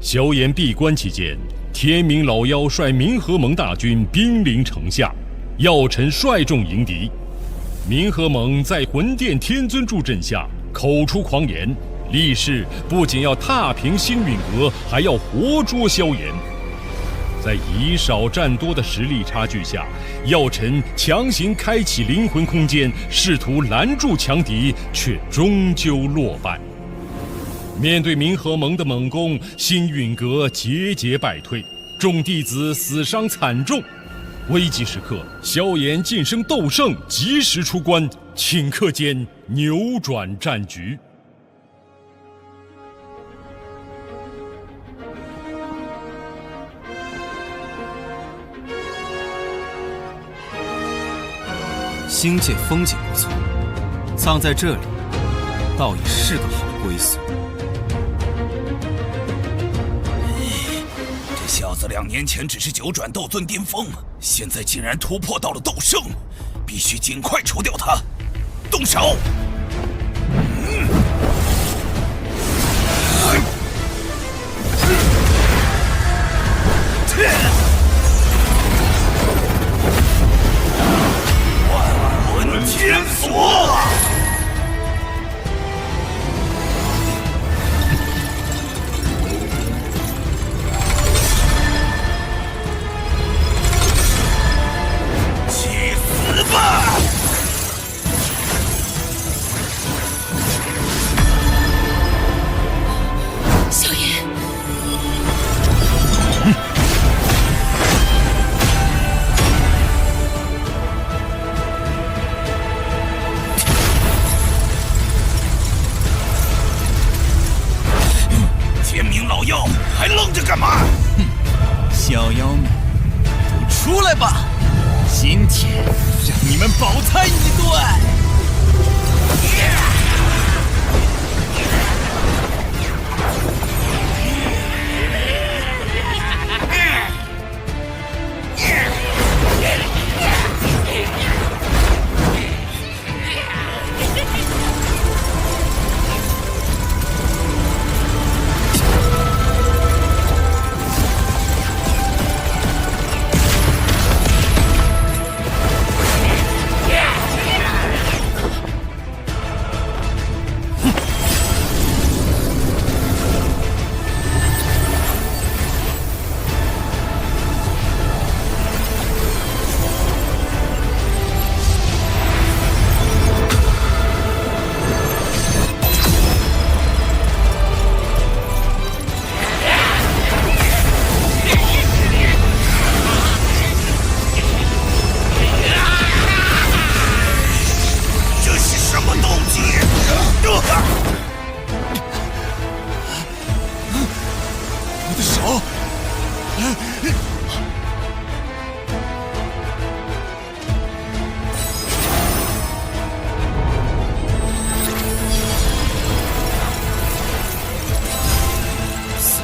萧炎闭关期间，天明老妖率冥河盟大军兵临城下，药尘率众迎敌。冥河盟在魂殿天尊助阵下，口出狂言，立誓不仅要踏平星陨阁，还要活捉萧炎。在以少战多的实力差距下，药尘强行开启灵魂空间，试图拦住强敌，却终究落败。面对冥河盟的猛攻，星陨阁节节败退，众弟子死伤惨重。危急时刻，萧炎晋升斗圣，及时出关，顷刻间扭转战局。星界风景不错，葬在这里，倒也是个好归宿。这小子2年前只是9转斗尊巅峰，现在竟然突破到了斗圣，必须尽快除掉他。动手！天锁！去死吧！萧炎，天明老妖，还愣着干嘛？小妖们，都出来吧！今天让你们饱餐一顿！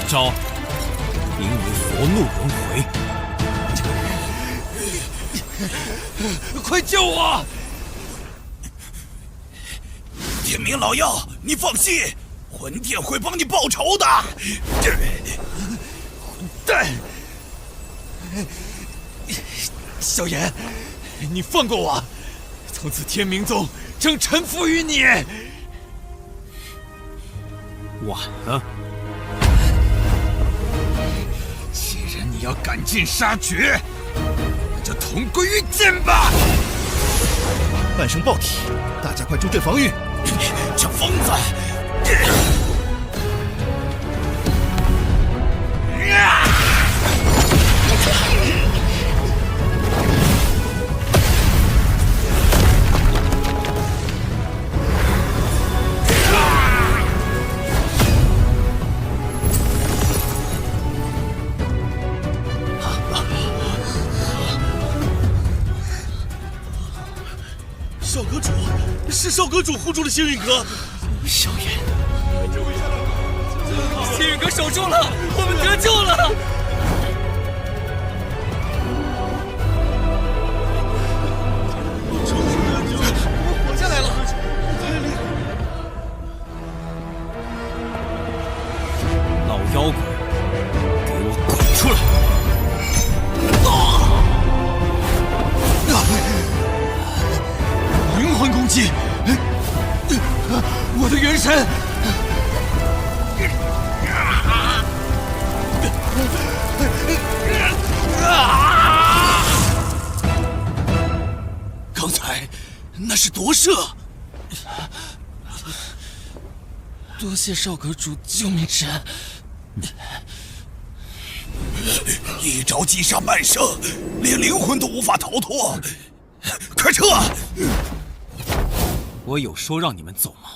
招名为佛怒轮回。快救我！天明老妖，你放心，魂殿会帮你报仇的。混蛋！萧炎，你放过我，从此天明宗将臣服于你。晚了。既然你要赶尽杀绝，那就同归于尽吧！半生爆体，大家快助阵防御！这疯子！少阁主，是少阁主护住了星陨阁。萧炎，星陨阁守住了，我们得救了！活下来了！老妖怪，环攻击！我的元神！刚才那是夺舍。多谢少阁主救命之恩。一招击杀半圣，连灵魂都无法逃脱。快撤！我有说让你们走吗？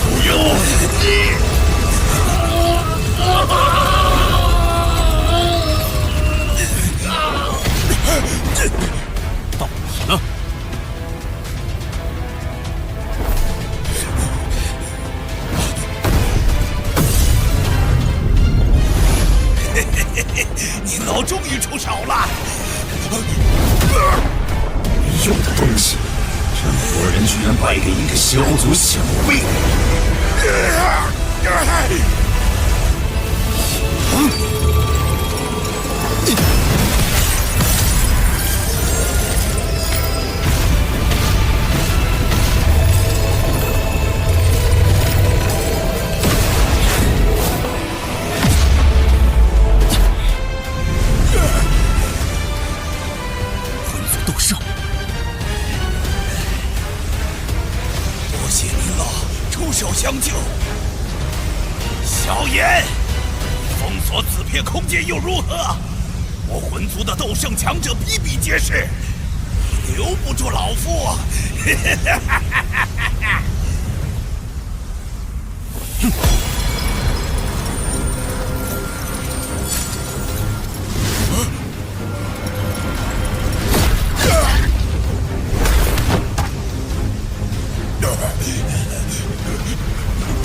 不要！到你了！你老终于出手了！有的东西，这么多人居然败给一个小族小辈！魂族斗圣，多谢您了，出手相救。小炎，封锁此片空间又如何？我魂族的斗圣强者比比皆是，你留不住老夫。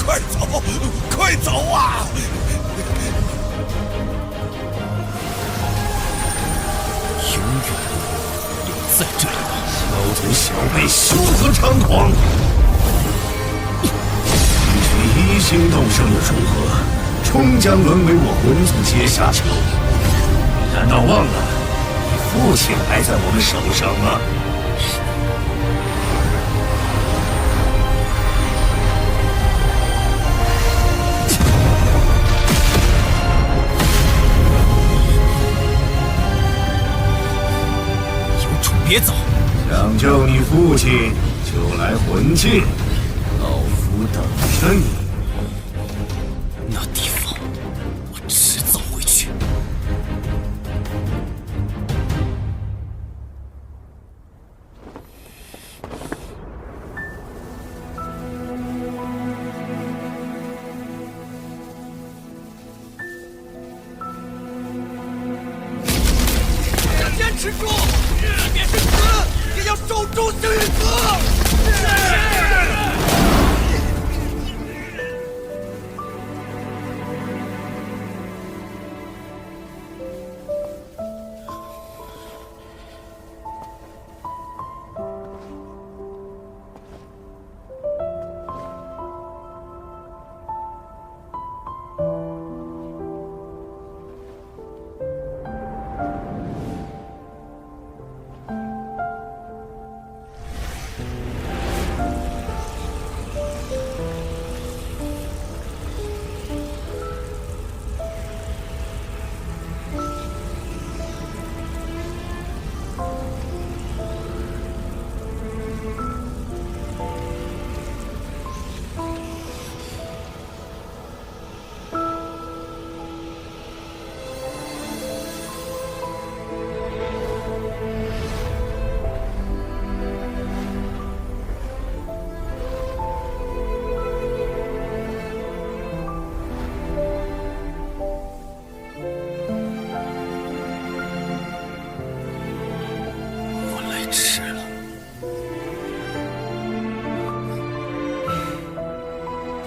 快走，快走啊！永远留在这里吧。小族小辈休得猖狂！与一星斗圣的组合，终将沦为我魂族阶下囚。难道忘了你父亲还在我们手上吗？别走！想救你父亲，就来魂界，老夫等着你。那地方，我迟早会去。坚持住！即便是死，也要守住续子！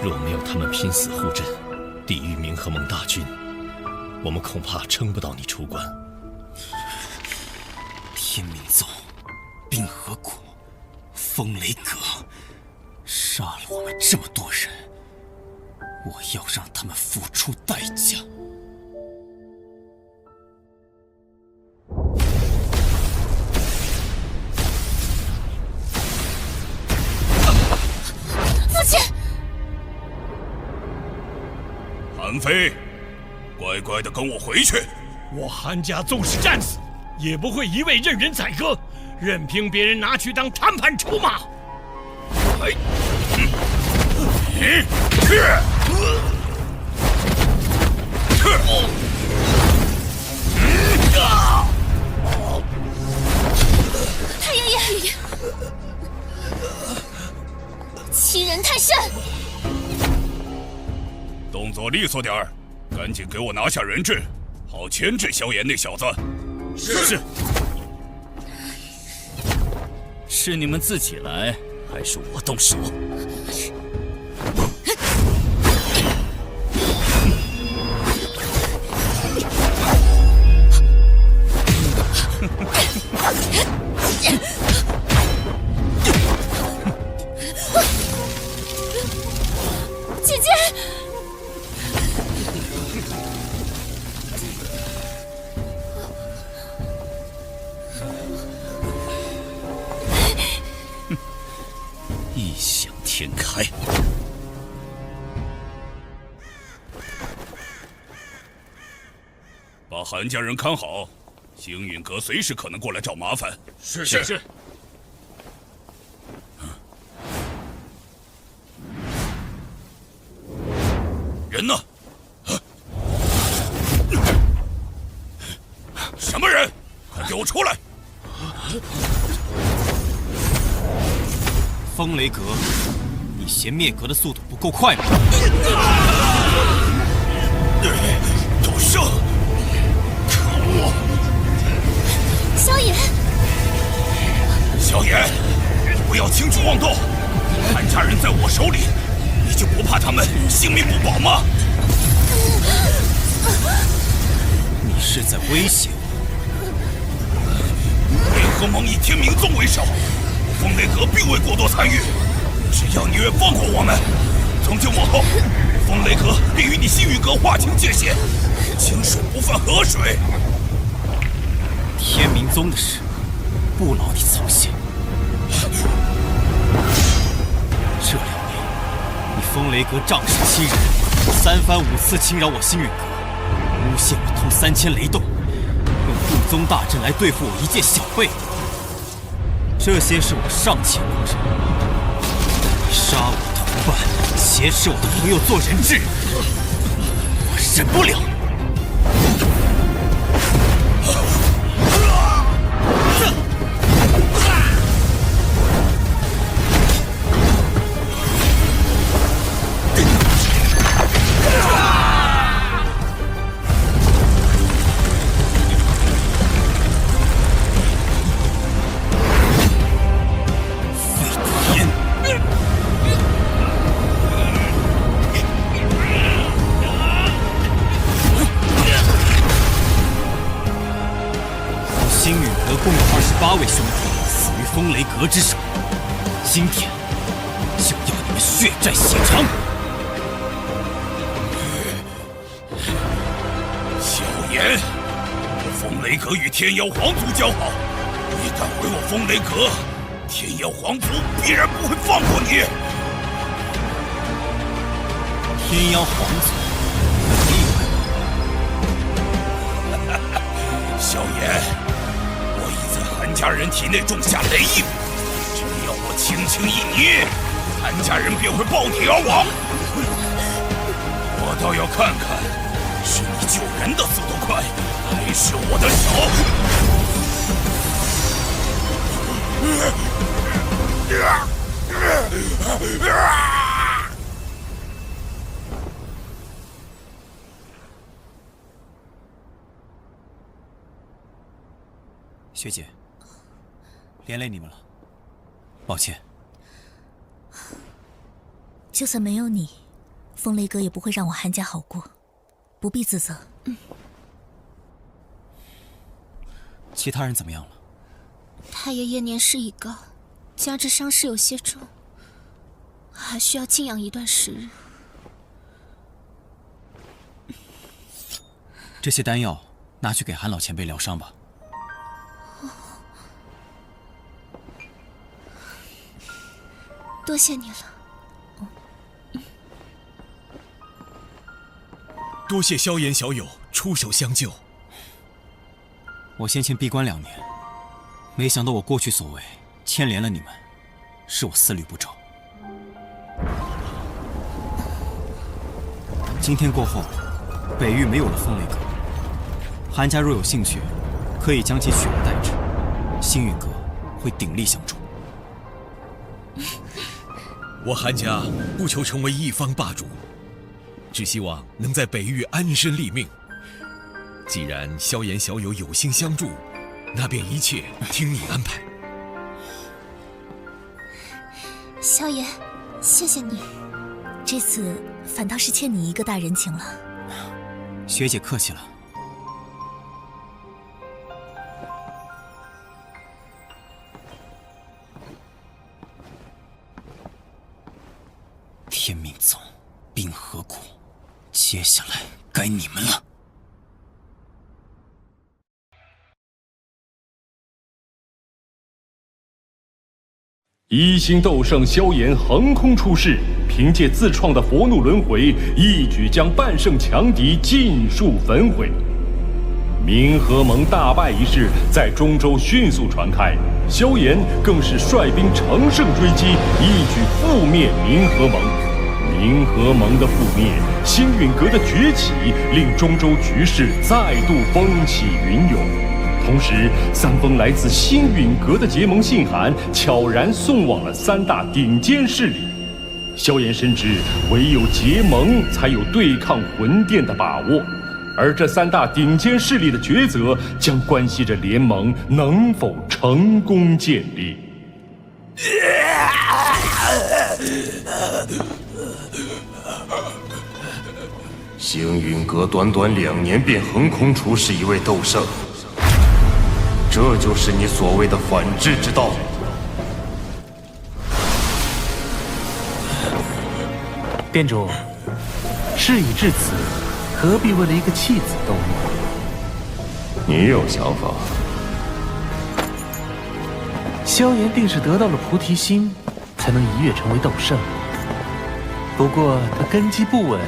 若没有他们拼死护阵，抵御冥河盟大军，我们恐怕撑不到你出关。天冥宗、冰河谷、风雷阁，这么多人，我要让他们付出代价。父亲，韩非，乖乖的跟我回去。我韩家纵使战死，也不会一味任人宰割，任凭别人拿去当谈判筹码。太爷爷，欺人太甚！动作利索点儿，赶紧给我拿下人质，好牵制萧炎那小子。是。是你们自己来，还是我动手？姐姐，异想天开。把韩家人看好，星陨阁随时可能过来找麻烦。是。人呢？什么人？快给我出来！风雷阁，你嫌灭阁的速度不够快吗？斗圣，可恶！萧炎，萧炎，不要轻举妄动！韩家人在我手里，你就不怕他们性命不保吗？你是在威胁我？联合盟以天明宗为首，风雷阁并未过多参与。只要你愿放过我们，从今往后，风雷阁便与你星陨阁划清界限，清水不犯河水。天明宗的事，不劳你操心。这2年，你风雷阁仗势欺人，3番5次侵扰我星陨阁，诬陷我通3000雷洞，用护宗大阵来对付我一介小辈。这些是我尚且能忍，你杀我同伴，挟持我的朋友做人质，我忍不了。星陨阁共有28位兄弟死于风雷阁之手，今天就要你们血债血偿！萧炎，我风雷阁与天妖皇族交好，你敢毁我风雷阁，天妖皇族必然不会放过你。天妖皇族，萧炎，我已在韩家人体内种下雷印，只要我轻轻一捏，韩家人便会爆体而亡。我倒要看看，是你救人的速度快，还是我的手。学姐，连累你们了，抱歉。就算没有你，风雷阁也不会让我韩家好过，不必自责。其他人怎么样了？太爷爷年事已高，加之伤势有些重，还需要静养一段时日。这些丹药拿去给韩老前辈疗伤吧。多谢你了。多谢萧炎小友出手相救。我先前闭关2年，没想到我过去所为牵连了你们，是我思虑不周。今天过后，北域没有了风雷阁，韩家若有兴趣，可以将其取而代之，星陨阁会鼎力相助。我韩家不求成为一方霸主，只希望能在北域安身立命。既然萧炎小友有心相助，那便一切听你安排。萧炎，谢谢你，这次反倒是欠你一个大人情了。学姐客气了。天命宗，冰河谷，接下来该你们了。一星斗圣萧炎横空出世，凭借自创的佛怒轮回，一举将半圣强敌尽数焚毁。冥河盟大败一事在中州迅速传开，萧炎更是率兵乘胜追击，一举覆灭冥河盟。冥河盟的覆灭，星陨阁的崛起，令中州局势再度风起云涌。同时，3封来自星陨阁的结盟信函悄然送往了3大顶尖势力。萧炎深知，唯有结盟才有对抗魂殿的把握，而这3大顶尖势力的抉择，将关系着联盟能否成功建立。星陨阁短短2年便横空出世一位斗圣，这就是你所谓的反制之道。店主，事已至此，何必为了一个弃子斗怒？你有想法？萧炎定是得到了菩提心，才能一跃成为斗圣。不过他根基不稳，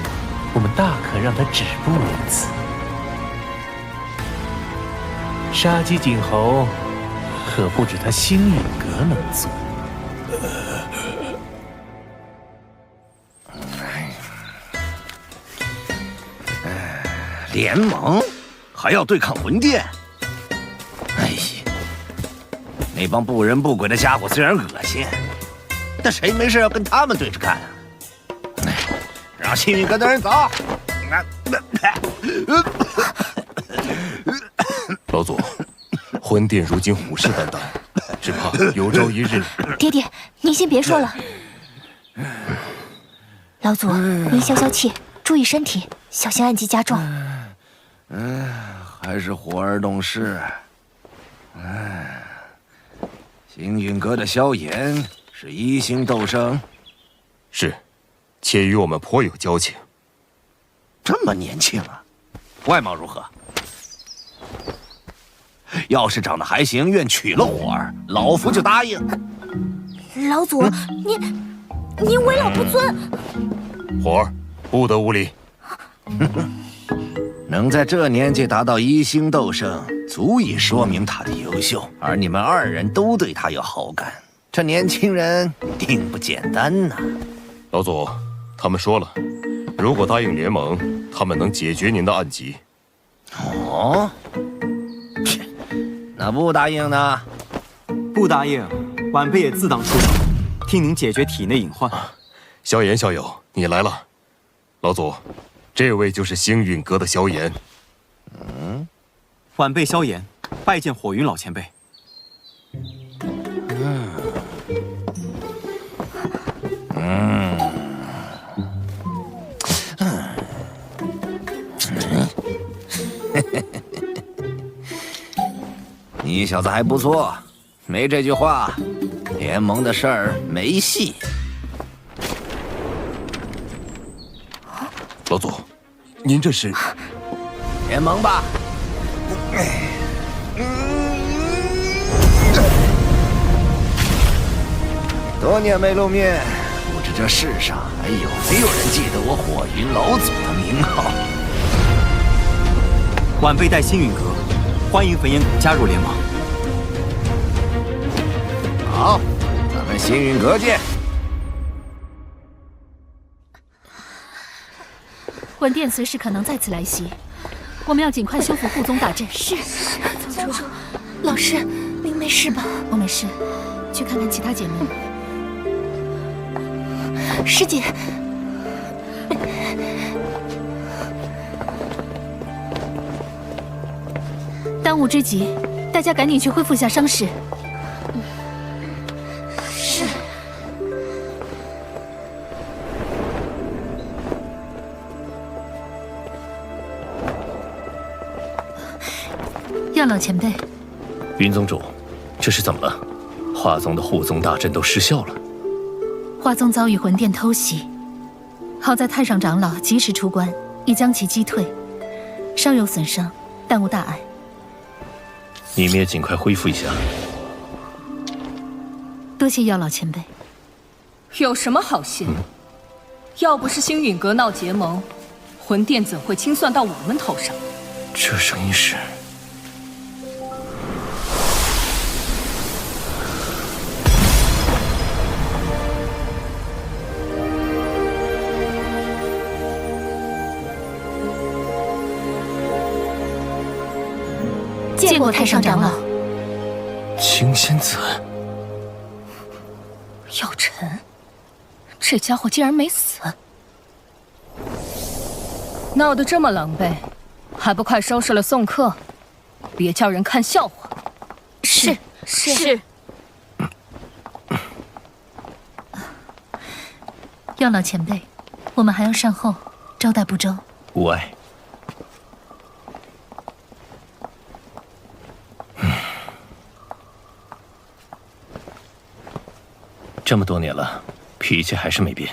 我们大可让他止步于此。杀鸡儆猴，可不止他星陨阁能做。联盟还要对抗魂殿？哎呀，那帮不人不鬼的家伙虽然恶心，但谁没事要跟他们对着干啊？让星陨阁的人走。老祖，魂殿如今虎视眈眈，只怕有朝一日……爹爹，您先别说了。老祖，您消消气，注意身体，小心暗疾加重。还是火儿懂事。星陨阁的萧炎是1星斗圣，是，且与我们颇有交情。这么年轻啊，外貌如何？要是长得还行，愿娶了火儿，老夫就答应。老祖，您为老不尊。火儿，不得无礼。能在这年纪达到1星斗圣，足以说明他的优秀，而你们2人都对他有好感，这年轻人定不简单呐。老祖，他们说了，如果答应联盟，他们能解决您的暗疾。哦，那不答应呢？不答应，晚辈也自当出手，替您解决体内隐患。萧炎小友，你来了。老祖，这位就是星陨阁的萧炎。晚辈萧炎，拜见火云老前辈。你小子还不错，没这句话，联盟的事儿没戏。老祖，您这是联盟吧？多年没露面，不知这世上还有没有人记得我火云老祖的名号？晚辈带星陨阁，欢迎焚炎谷加入联盟。好，咱们星陨阁见。魂殿随时可能再次来袭，我们要尽快修复护宗大阵。是，宗主，老师，您没事吧？我没事，去看看其他姐妹。师姐，当务之急，大家赶紧去恢复下伤势。是。药老前辈，云宗主，这是怎么了？华宗的护宗大阵都失效了。华宗遭遇魂殿偷袭，好在太上长老及时出关，已将其击退，稍有损伤，但无大碍。你们也尽快恢复一下。多谢药老前辈。有什么好谢？要不是星陨阁闹结盟，魂殿怎会清算到我们头上？这声音是……见过太上长老。青仙子，药尘，这家伙竟然没死，闹得这么狼狈，还不快收拾了送客，别叫人看笑话。是。药老前辈，我们还要善后，招待不周。无碍。这么多年了，脾气还是没变。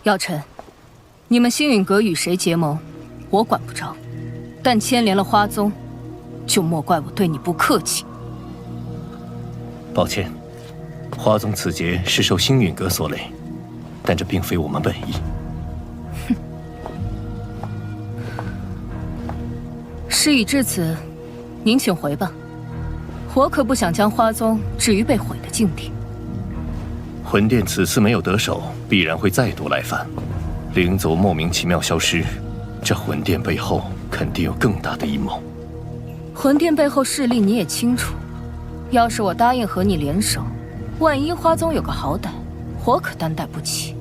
药尘，你们星陨阁与谁结盟，我管不着，但牵连了花宗，就莫怪我对你不客气。抱歉，花宗此劫是受星陨阁所累，但这并非我们本意。事已至此，您请回吧。我可不想将花宗置于被毁的境地。魂殿此次没有得手，必然会再度来犯。灵族莫名其妙消失，这魂殿背后肯定有更大的阴谋。魂殿背后势力你也清楚，要是我答应和你联手，万一花宗有个好歹，我可担待不起。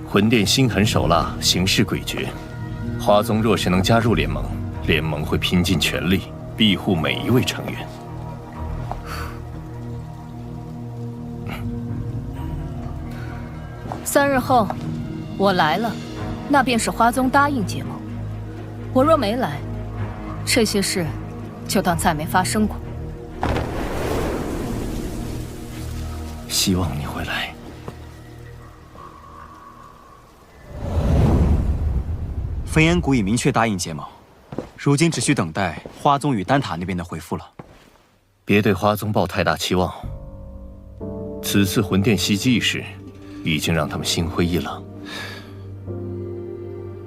魂殿心狠手辣，行事诡谲。花宗若是能加入联盟，联盟会拼尽全力庇护每一位成员。3日后，我来了，那便是花宗答应结盟。我若没来，这些事就当再没发生过。希望你会来。焚炎谷已明确答应结盟，如今只需等待花宗与丹塔那边的回复了。别对花宗抱太大期望。此次魂殿袭击一事，已经让他们心灰意冷。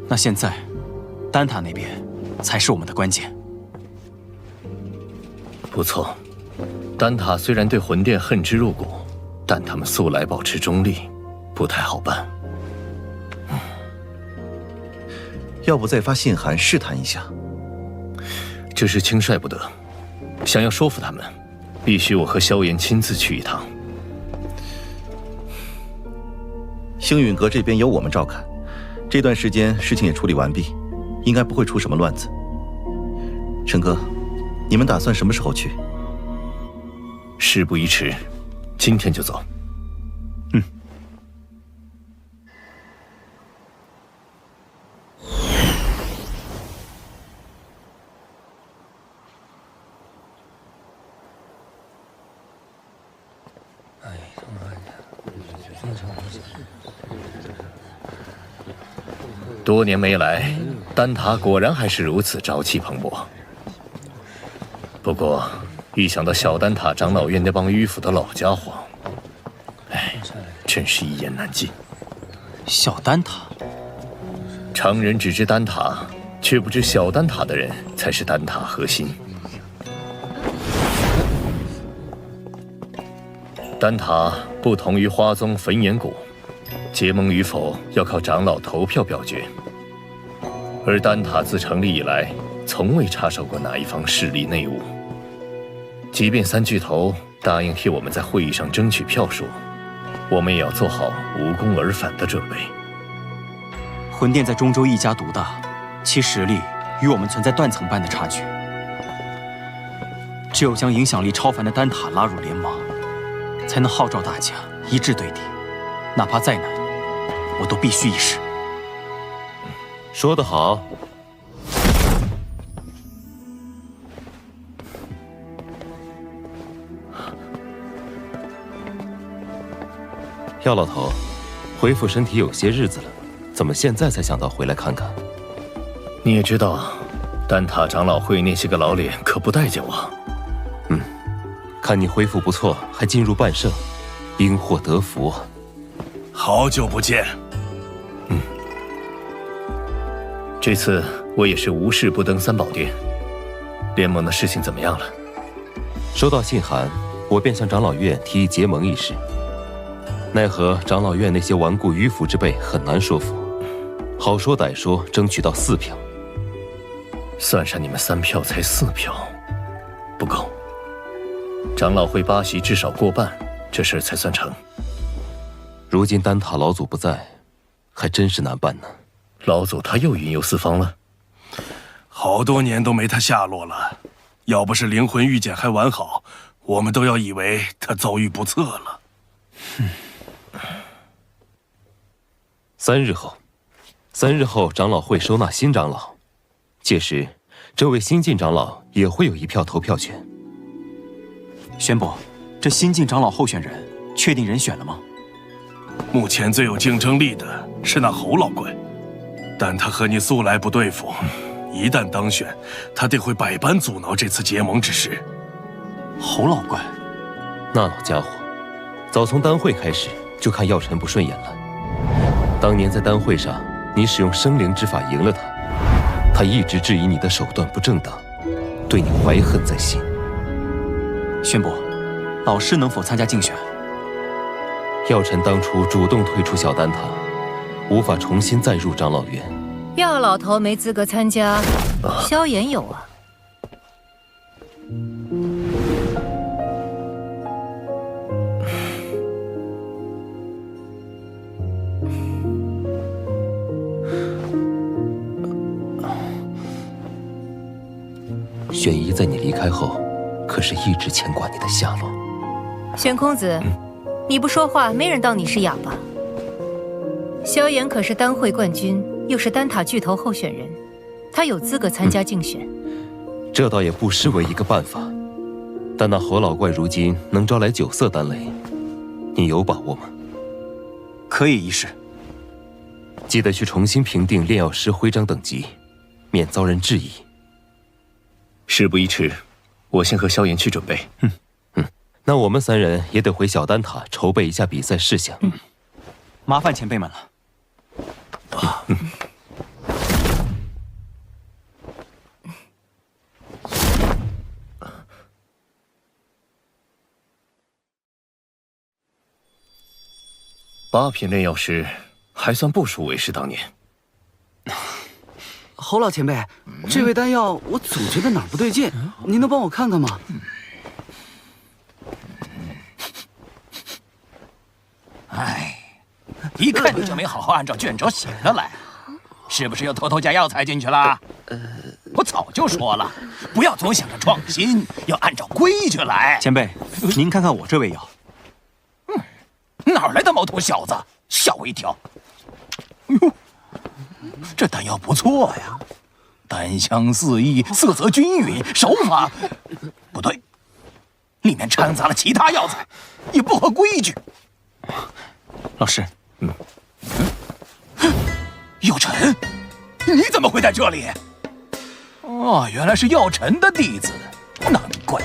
那现在，丹塔那边才是我们的关键。不错，丹塔虽然对魂殿恨之入骨，但他们素来保持中立，不太好办。要不再发信函试探一下？这事轻率不得，想要说服他们，必须我和萧炎亲自去一趟。星陨阁这边由我们照看，这段时间事情也处理完毕，应该不会出什么乱子。陈哥，你们打算什么时候去？事不宜迟，今天就走。多年没来，丹塔果然还是如此朝气蓬勃。不过，一想到小丹塔长老院那帮迂腐的老家伙，哎，真是一言难尽。小丹塔，常人只知丹塔，却不知小丹塔的人才是丹塔核心。丹塔不同于花宗焚炎谷，结盟与否要靠长老投票表决。而丹塔自成立以来，从未插手过哪一方势力内务。即便三巨头答应替我们在会议上争取票数，我们也要做好无功而返的准备。魂殿在中州一家独大，其实力与我们存在断层般的差距。只有将影响力超凡的丹塔拉入联盟，才能号召大家一致对敌，哪怕再难，我都必须一试。说得好。药老头，恢复身体有些日子了，怎么现在才想到回来看看？你也知道，丹塔长老会那些个老脸可不待见我。看你恢复不错，还进入半圣，因祸得福啊！好久不见。这次我也是无事不登三宝殿。联盟的事情怎么样了？收到信函，我便向长老院提议结盟一事。奈何长老院那些顽固迂腐之辈很难说服，好说歹说，争取到4票。算上你们3票，才4票，不够。长老会8席至少过半，这事儿才算成。如今丹塔老祖不在，还真是难办呢。老祖他又云游四方了，好多年都没他下落了。要不是灵魂玉简还完好，我们都要以为他遭遇不测了。3日后，长老会收纳新长老，届时这位新晋长老也会有1票投票权。宣布，这新晋长老候选人确定人选了吗？目前最有竞争力的是那侯老怪，但他和你素来不对付，一旦当选，他定会百般阻挠这次结盟之事。侯老怪，那老家伙，早从丹会开始就看药尘不顺眼了。当年在丹会上，你使用生灵之法赢了他，他一直质疑你的手段不正当，对你怀恨在心。宣布，老师能否参加竞选？药尘当初主动退出小丹塔，无法重新再入长老院。药老头没资格参加，萧炎有啊。玄仪在你离开后，可是一直牵挂你的下落。玄空子，你不说话，没人当你是哑巴。萧炎可是丹会冠军，又是丹塔巨头候选人，他有资格参加竞选。这倒也不失为一个办法。但那侯老怪如今能招来9色丹雷，你有把握吗？可以一试。记得去重新评定炼药师徽章等级，免遭人质疑。事不宜迟，我先和萧炎去准备。那我们3人也得回小丹塔筹备一下比赛事项。麻烦前辈们了。8品炼药师还算不输为师当年。侯老前辈，这味丹药我总觉得哪儿不对劲，您能帮我看看吗？哎，一看你就没好好按照卷轴写的来，是不是又偷偷加药材进去了？我早就说了，不要总想着创新，要按照规矩来。前辈，您看看我这味药。哪来的毛头小子，吓我一跳！哟，这丹药不错呀，丹香四溢，色泽均匀，手法不对，里面掺杂了其他药材，也不合规矩。老师，药尘，你怎么会在这里？哦，原来是药尘的弟子，难怪。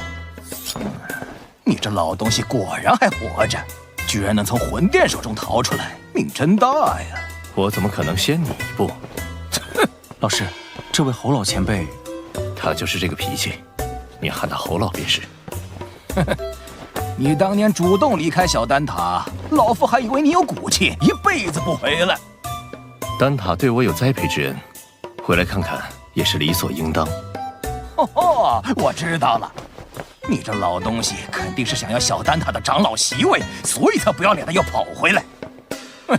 你这老东西果然还活着，居然能从魂殿手中逃出来，命真大呀！我怎么可能先你一步？老师，这位侯老前辈，他就是这个脾气，你喊他侯老便是。你当年主动离开小丹塔，老夫还以为你有骨气，一辈子不回来。丹塔对我有栽培之恩，回来看看也是理所应当。我知道了，你这老东西肯定是想要小丹塔的长老席位，所以才不要脸的又跑回来。哼，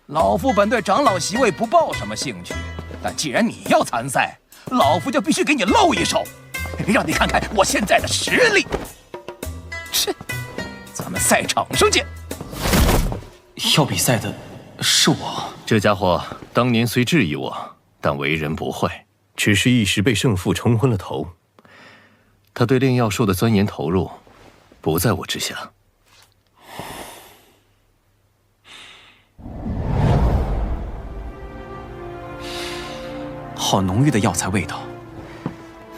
老夫本对长老席位不抱什么兴趣，但既然你要参赛，老夫就必须给你露一手，让你看看我现在的实力。是，咱们赛场上见。要比赛的是我。这家伙当年虽质疑我，但为人不坏，只是一时被胜负冲昏了头。他对炼药术的钻研投入，不在我之下。好浓郁的药材味道，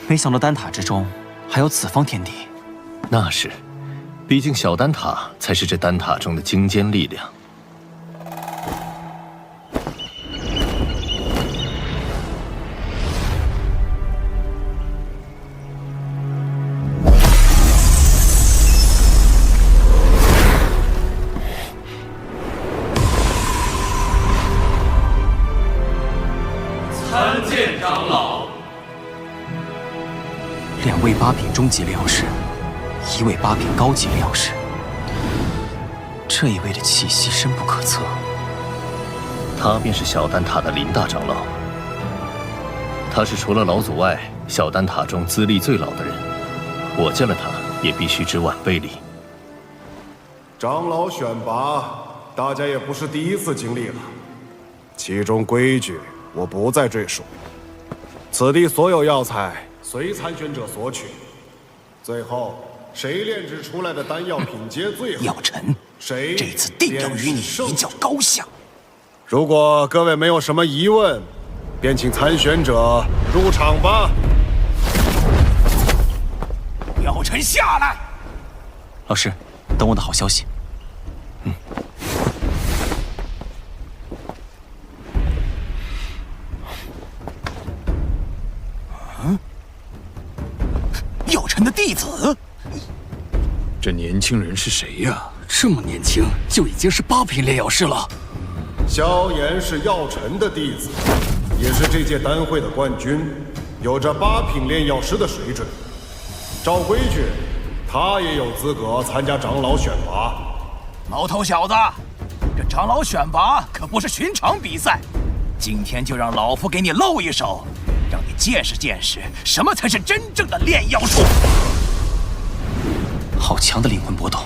没想到丹塔之中还有此方天地。那是，毕竟小丹塔才是这丹塔中的精尖力量。参见长老。2位8品中级炼药师，1位8品高级炼药师。这一位的气息深不可测。他便是小丹塔的林大长老。他是除了老祖外，小丹塔中资历最老的人。我见了他，也必须知晚辈礼。长老选拔，大家也不是第一次经历了，其中规矩我不再赘述。此地所有药材随参选者索取，最后谁炼制出来的丹药品阶最好，药尘，谁这次定要与你一较高下。如果各位没有什么疑问，便请参选者入场吧。药尘下来。老师，等我的好消息。药尘的弟子，这年轻人是谁呀？这么年轻就已经是8品炼药师了。萧炎是药尘的弟子，也是这届丹会的冠军，有着8品炼药师的水准。照规矩，他也有资格参加长老选拔。毛头小子，这长老选拔可不是寻常比赛，今天就让老夫给你露一手，让你见识见识什么才是真正的炼药术。好强的灵魂波动！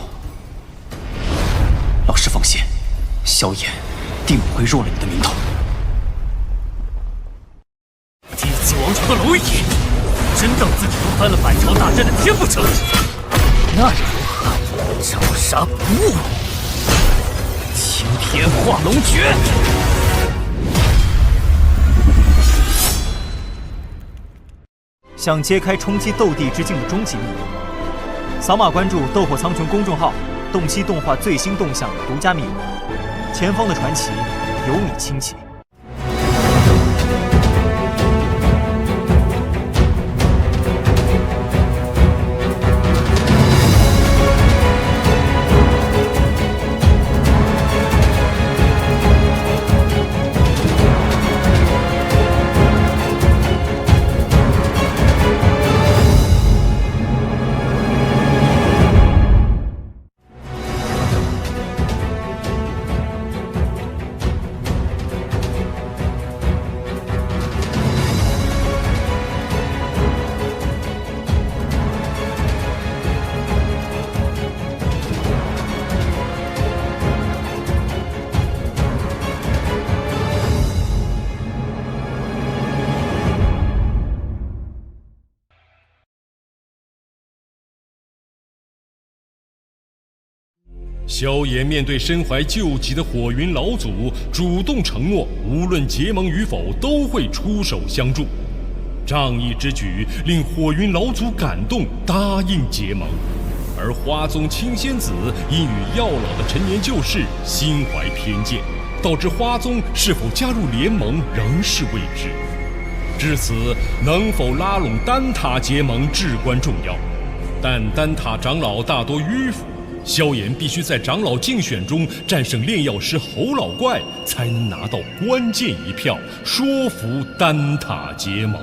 老师放心，萧炎定不会弱了你的名头。地级王朝的蝼蚁，真当自己都翻了百朝大阵的天不成？那又如何？招杀不误！青天化龙诀！想揭开冲击斗帝之境的终极秘密，扫码关注“斗破苍穹”公众号，动期动画最新动向独家秘闻，前方的传奇由你倾起。萧炎面对身怀救急的火云老祖，主动承诺，无论结盟与否，都会出手相助。仗义之举令火云老祖感动，答应结盟。而花宗青仙子因与药老的陈年旧事心怀偏见，导致花宗是否加入联盟仍是未知。至此，能否拉拢丹塔结盟至关重要。但丹塔长老大多迂腐，萧炎必须在长老竞选中战胜炼药师侯老怪，才能拿到关键一票，说服丹塔结盟。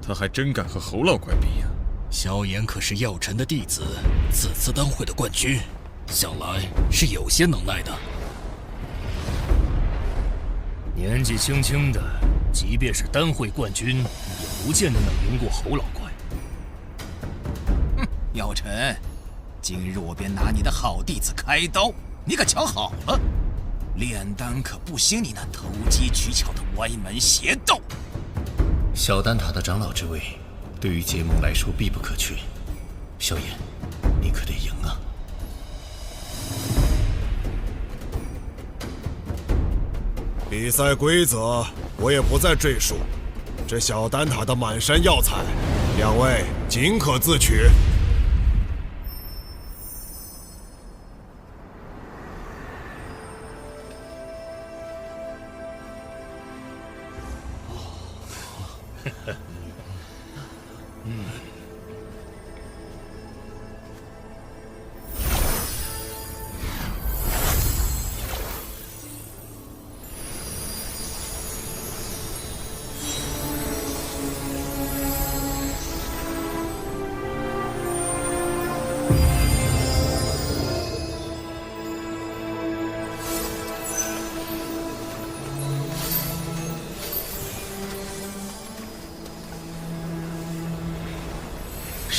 他还真敢和侯老怪比呀！萧炎可是药尘的弟子，此次丹会的冠军，想来是有些能耐的。年纪轻轻的，即便是丹会冠军，也不见得能赢过侯老怪。哼，药尘，今日我便拿你的好弟子开刀，你可瞧好了，炼丹可不兴你那投机取巧的歪门邪道。小丹塔的长老之位，对于结盟来说必不可缺。萧炎，你可得赢啊！比赛规则我也不再赘述。这小丹塔的满山药材，两位尽可自取。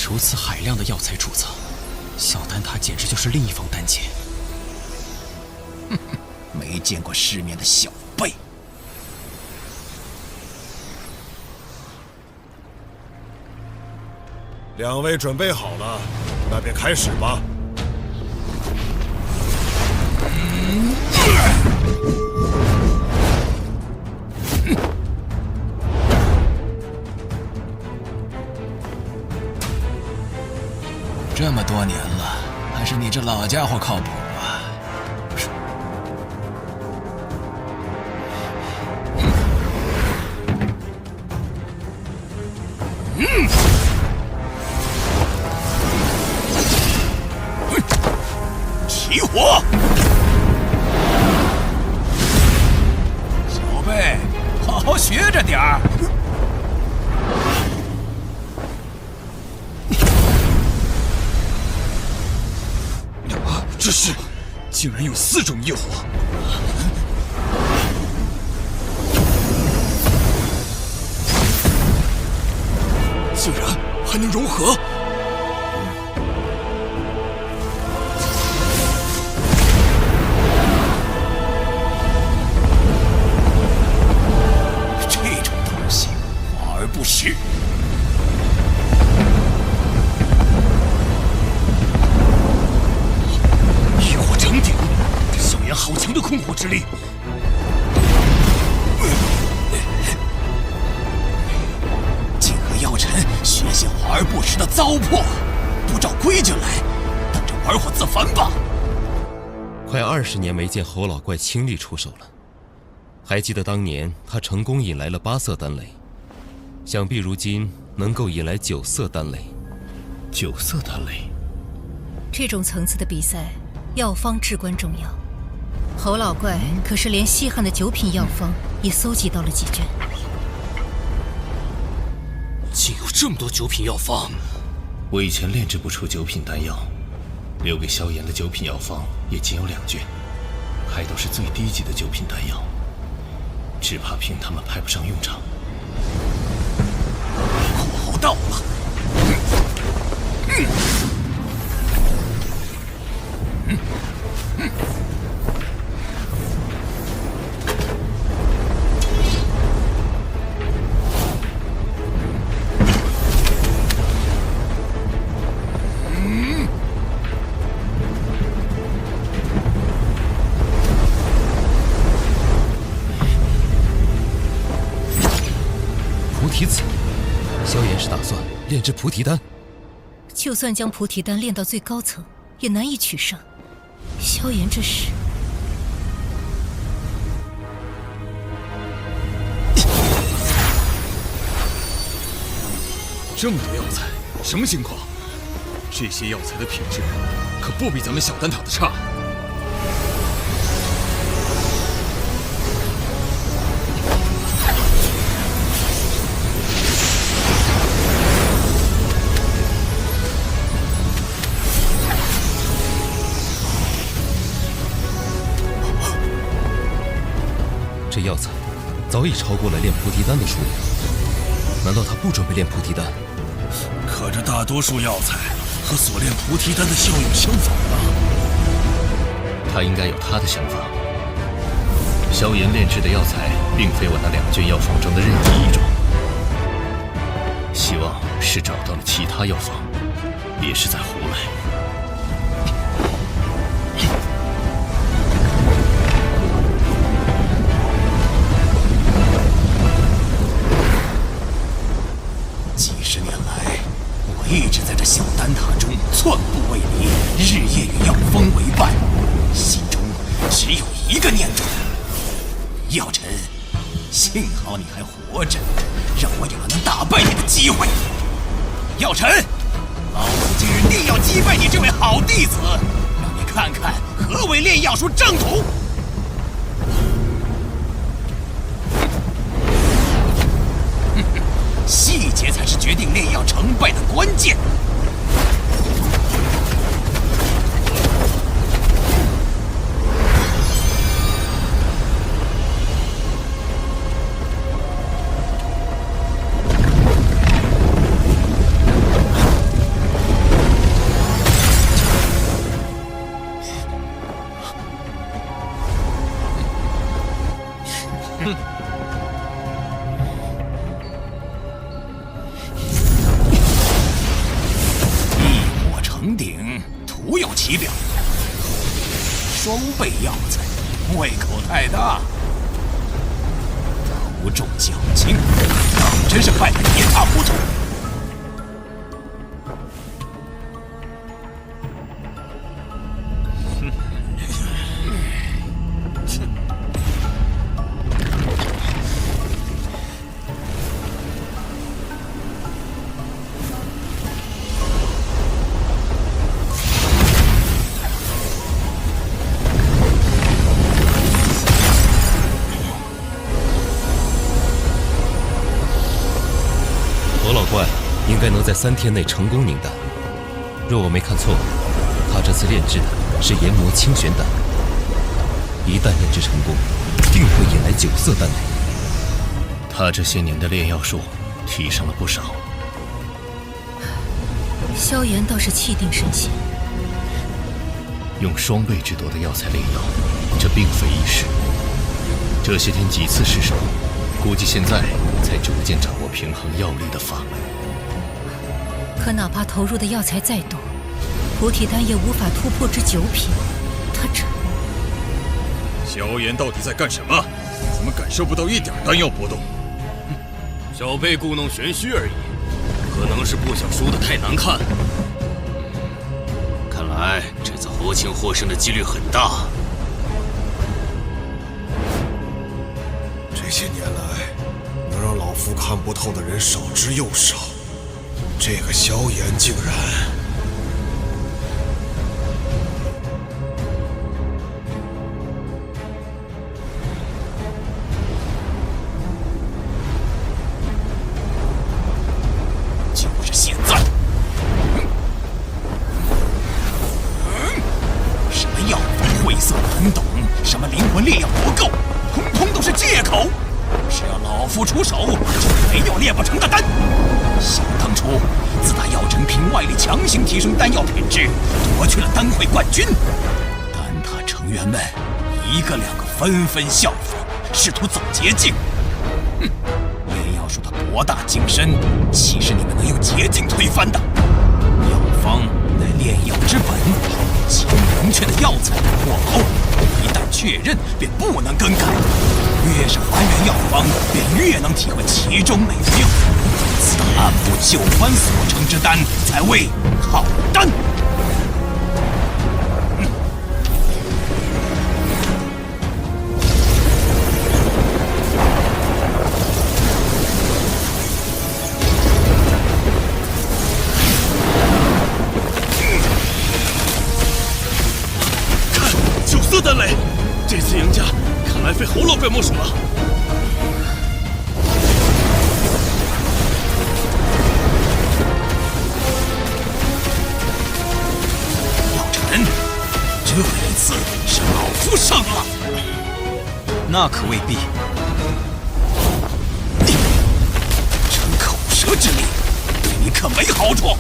如此海量的药材储藏，小丹塔简直就是另一方丹界。哼哼，没见过世面的小辈。两位准备好了，那便开始吧。这么多年了，还是你这老家伙靠谱啊！起火！小辈，好好学着点儿。这是，竟然有4种业火！竟然还能融合！这种东西，华而不实。好强的控火之力！竟和药尘学些华而不实的糟粕，不照规矩来，等着玩火自焚吧！快20年没见侯老怪亲力出手了，还记得当年他成功引来了8色丹雷，想必如今能够引来9色丹雷。9色丹雷，这种层次的比赛，药方至关重要。侯老怪可是连稀罕的9品药方也搜集到了几卷，竟有这么多9品药方！我以前炼制不出9品丹药，留给萧炎的9品药方也仅有2卷，还都是最低级的9品丹药，只怕凭他们派不上用场。火候到了。菩提子，萧炎是打算炼制菩提丹。就算将菩提丹炼到最高层，也难以取胜。萧炎这是……这么多药材，什么情况？这些药材的品质可不比咱们小丹塔的差。这药材早已超过了炼菩提丹的数量，难道他不准备炼菩提丹？可这大多数药材和所炼菩提丹的效用相反啊！他应该有他的想法。萧炎炼制的药材，并非我那2卷药方中的任意一种，希望是找到了其他药方，别是在胡来。一直在这小丹塔中寸步未离，日夜与药方为伴，心中只有一个念头：药尘，幸好你还活着，让我有了能打败你的机会。药尘，老子今日定要击败你这位好弟子，让你看看何为炼药术正途。细节才是决定炼药成败的关键。徒有其表，双倍药材，胃口太大，头重脚轻，当真是害得一塌糊涂。应该能在3天内成功凝丹。若我没看错，他这次炼制的是研磨清玄丹，一旦炼制成功，定会引来9色丹雷。他这些年的炼药术提升了不少。萧炎倒是气定神闲，用双倍之多的药材炼药，这并非易事。这些天几次失手，估计现在才逐渐掌握平衡药力的法门。可哪怕投入的药材再多，菩提丹也无法突破至9品。他这……萧炎到底在干什么？怎么感受不到一点丹药波动？小辈故弄玄虚而已，可能是不想输得太难看。看来这次或轻或胜的几率很大。这些年来，能让老夫看不透的人少之又少。这个萧炎竟然……就是现在！什么药方晦涩难懂，什么灵魂炼药不够，通通都是借口！只要老夫出手，就没有炼不成的丹。想当初，自打药尘凭外力强行提升丹药品质，夺去了丹会冠军，丹塔成员们一个两个纷纷效仿，试图走捷径。炼药术的博大精深，岂是你们能用捷径推翻的？药方乃炼药之本，极明确的药材破包，一旦确认便不能更改。越是还原药方，便越能体会其中美妙。此按部就班所成之丹，才为好丹。看9色丹雷，这次赢家看来非侯老怪莫属了。这一次是老夫胜了。那可未必。逞口舌之力，对你可没好处。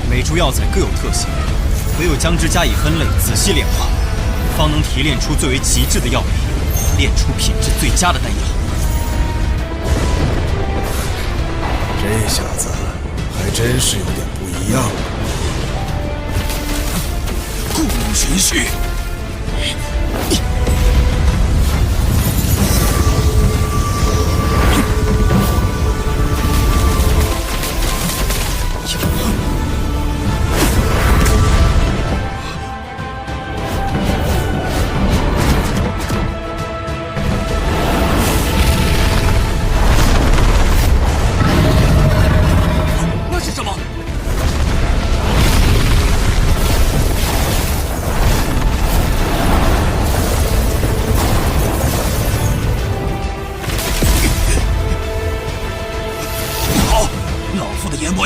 每株药材各有特性，唯有将之加以分类，仔细炼化，方能提炼出最为极致的药理，炼出品质最佳的丹药。这下子还真是有点不一样了。故弄玄虚。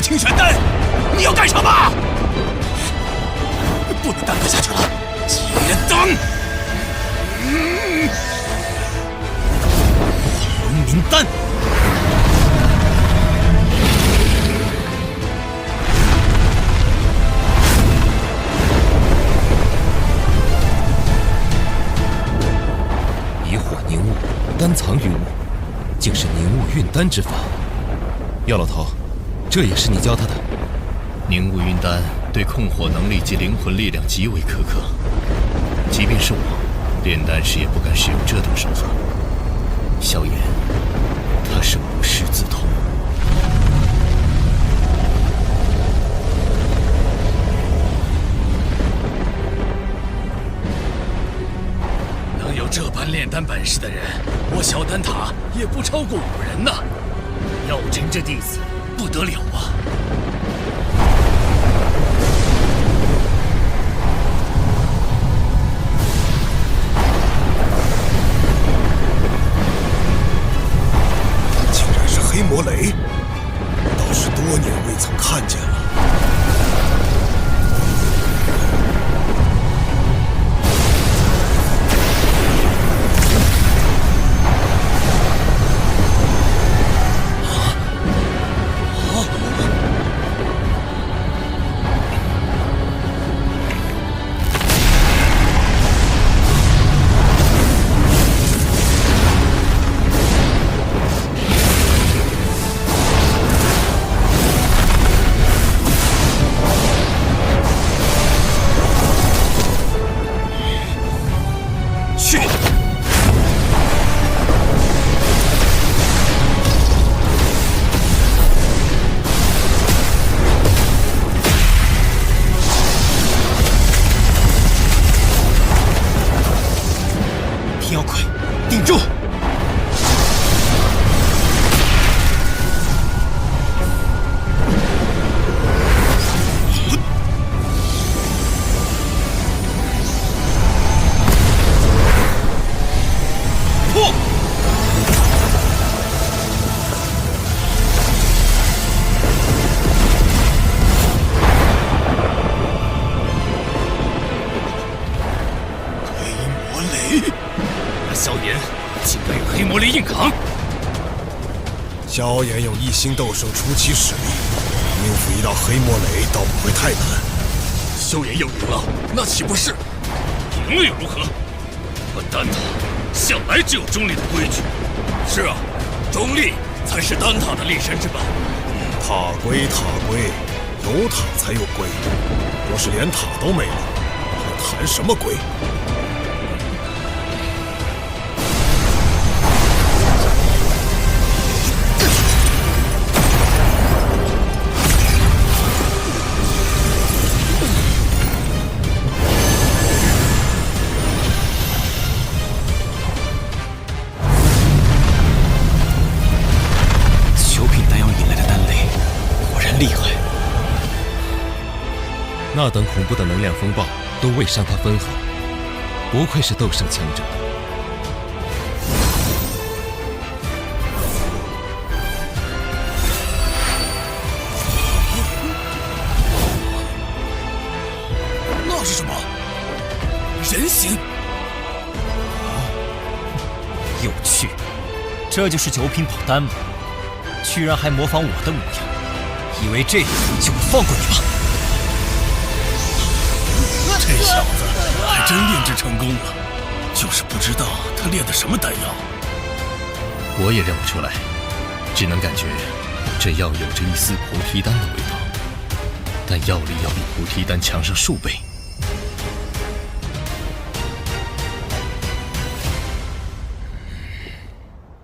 清玄丹，你要干什么？不能耽搁下去了，结丹！黄明丹。以火凝物，丹藏于物，竟是凝物运丹之法。药老头，这也是你教他的？凝物运丹对控火能力及灵魂力量极为苛刻，即便是我，炼丹时也不敢使用这种手法。萧炎，他是无师自通。能有这般炼丹本事的人，我小丹塔也不超过5人呐。药尘这弟子不得了啊！竟然是黑魔雷，倒是多年未曾看见了。妖鬼，顶住！破！萧炎竟敢与黑魔雷硬扛！萧炎有一星斗圣初期实力，应付一道黑魔雷倒不会太难。萧炎要赢了，那岂不是赢了又如何？我丹塔向来只有中立的规矩。是啊，中立才是丹塔的立身之本。塔归塔归，有塔才有归。若是连塔都没了，还谈什么归？那等恐怖的能量风暴都未伤他分毫，不愧是斗圣强者。那是什么？人形？有趣，这就是九品宝丹吗？居然还模仿我的模样，以为这样就会放过你吗？这小子还真炼制成功了，就是不知道他炼的什么丹药。我也认不出来，只能感觉这药有着一丝菩提丹的味道，但药力要比菩提丹强上数倍。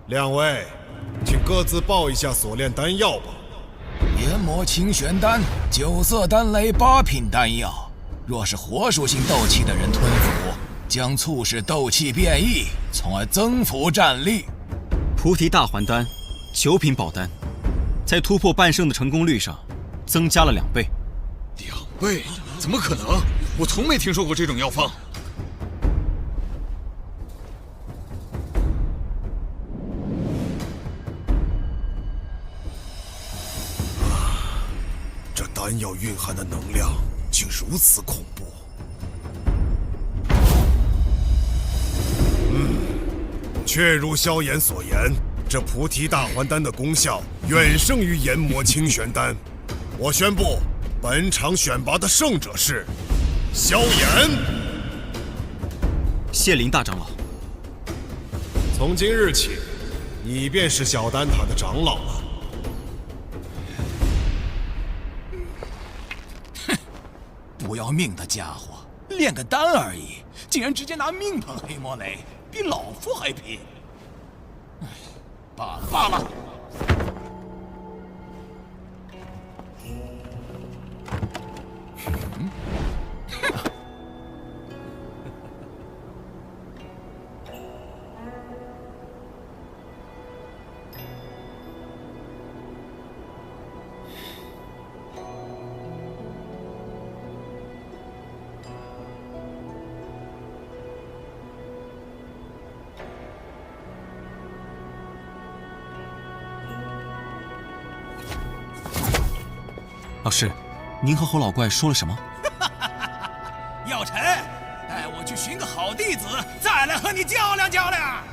两位，请各自报一下所炼丹药吧。研磨清玄丹、九色丹雷8品丹药。若是火属性斗气的人吞服，将促使斗气变异，从而增幅战力。菩提大还丹，9品宝丹，在突破半圣的成功率上增加了2倍。2倍？怎么可能？我从没听说过这种药方。这丹药蕴含的能量竟如此恐怖。确如萧炎所言，这菩提大还丹的功效远胜于研磨清玄丹。我宣布，本场选拔的胜者是萧炎。谢林大长老。从今日起，你便是小丹塔的长老了。不要命的家伙，炼个丹而已，竟然直接拿命碰黑魔雷，比老夫还拼。罢了罢了。老师，您和侯老怪说了什么？药尘，带我去寻个好弟子，再来和你较量较量。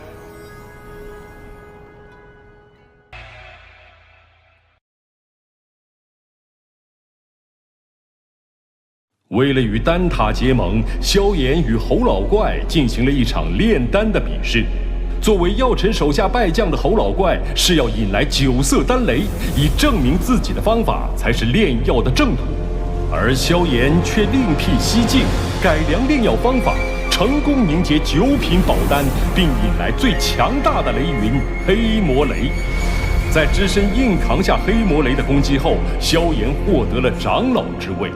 为了与丹塔结盟，萧炎与侯老怪进行了一场炼丹的比试。作为药尘手下败将的侯老怪是要引来9色丹雷，以证明自己的方法才是炼药的正途，而萧炎却另辟蹊径，改良炼药方法，成功凝结9品宝丹，并引来最强大的雷云黑魔雷。在只身硬扛下黑魔雷的攻击后，萧炎获得了长老之位。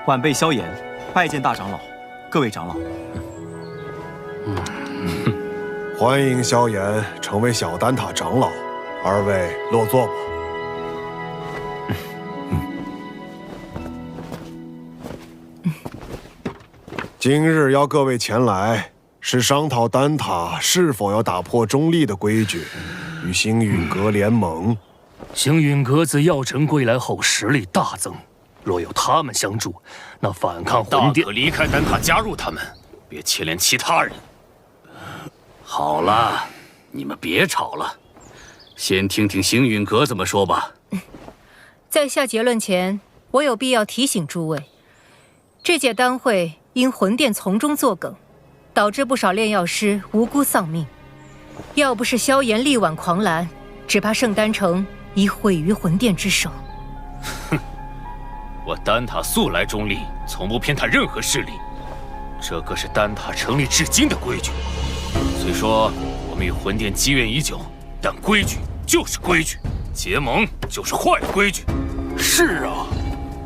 晚辈萧炎，拜见大长老，各位长老。欢迎萧炎成为小丹塔长老，二位落座吧。今日邀各位前来，是商讨丹塔是否要打破中立的规矩，与星陨阁联盟。星陨阁自药尘归来后实力大增，若有他们相助，那反抗魂殿大可离开丹塔，加入他们，别牵连其他人。好了，你们别吵了，先听听星陨阁怎么说吧。在下结论前，我有必要提醒诸位，这届丹会因魂殿从中作梗，导致不少炼药师无辜丧命。要不是萧炎力挽狂澜，只怕圣丹城已毁于魂殿之手。哼，我丹塔素来中立，从不偏袒任何势力，这可是丹塔成立至今的规矩。虽说我们与魂殿积怨已久，但规矩就是规矩，结盟就是坏规矩。是啊，